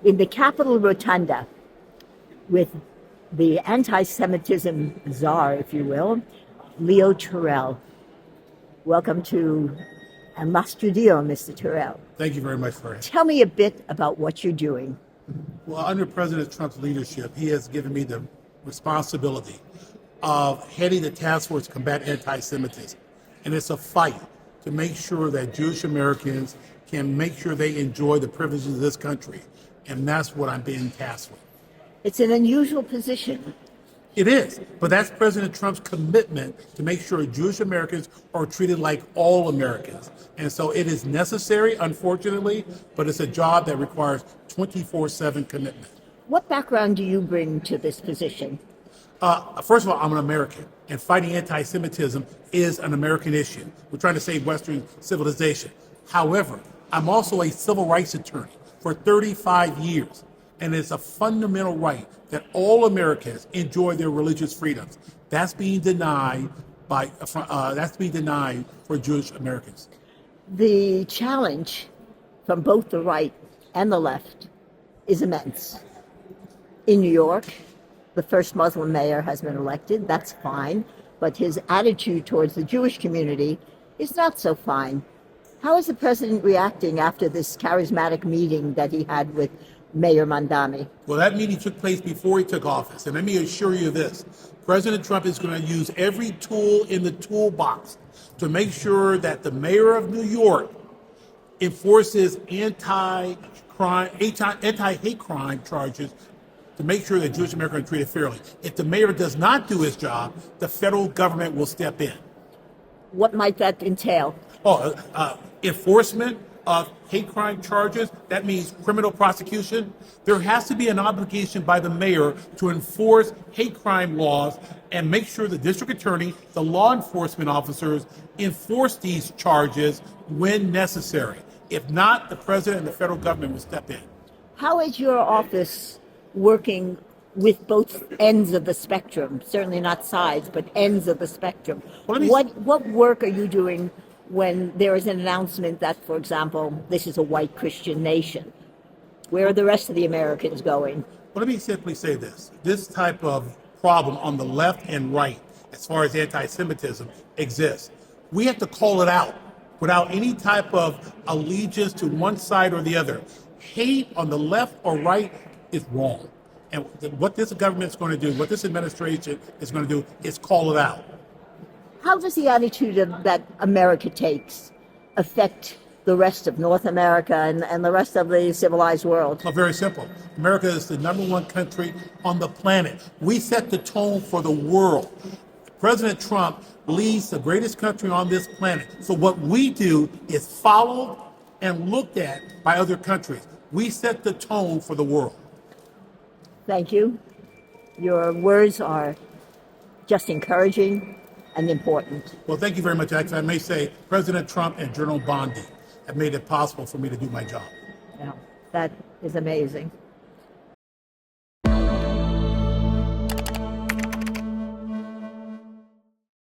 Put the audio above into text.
in the Capitol Rotunda with the anti-Semitism czar, if you will, Terrell. Welcome to Enlace, Mr. Terrell. Thank you very much for it. Tell me a bit about what you're doing. Well, under President Trump's leadership, he has given me the responsibility of heading the task force to combat anti-Semitism. And it's a fight to make sure that Jewish Americans can make sure they enjoy the privileges of this country. And that's what I'm being tasked with. It's an unusual position. It is, but that's President Trump's commitment to make sure Jewish Americans are treated like all Americans. And so it is necessary, unfortunately, but it's a job that requires 24/7 commitment. What background do you bring to this position? First of all, I'm an American, and fighting anti-Semitism is an American issue. We're trying to save Western civilization. However, I'm also a civil rights attorney for 35 years. And it's a fundamental right that all Americans enjoy their religious freedoms. That's being denied for Jewish Americans. The challenge from both the right and the left is immense. In New York, the first Muslim mayor has been elected. That's fine, but his attitude towards the Jewish community is not so fine. How is the president reacting after this charismatic meeting that he had with Mayor Mandami? Well, that meeting took place before he took office. And let me assure you this, President Trump is going to use every tool in the toolbox to make sure that the mayor of New York enforces anti-hate crime charges to make sure that Jewish Americans are treated fairly. If the mayor does not do his job, the federal government will step in. What might that entail? Enforcement of hate crime charges, that means criminal prosecution. There has to be an obligation by the mayor to enforce hate crime laws and make sure the district attorney, the law enforcement officers enforce these charges when necessary. If not, the president and the federal government will step in. How is your office working with both ends of the spectrum? Certainly not sides, but ends of the spectrum. What work are you doing when there is an announcement that, for example, this is a white Christian nation? Where are the rest of the Americans going? Well, let me simply say this. This type of problem on the left and right, as far as anti-Semitism, exists. We have to call it out without any type of allegiance to one side or the other. Hate on the left or right is wrong. And what this government is going to do, what this administration is going to do, is call it out. How does the attitude that America takes affect the rest of North America and the rest of the civilized world? Well, very simple. America is the #1 country on the planet. We set the tone for the world. President Trump leads the greatest country on this planet. So what we do is followed and looked at by other countries. We set the tone for the world. Thank you. Your words are just encouraging and important. Well, thank you very much. Actually, I may say President Trump and General Bondi have made it possible for me to do my job. Yeah, that is amazing.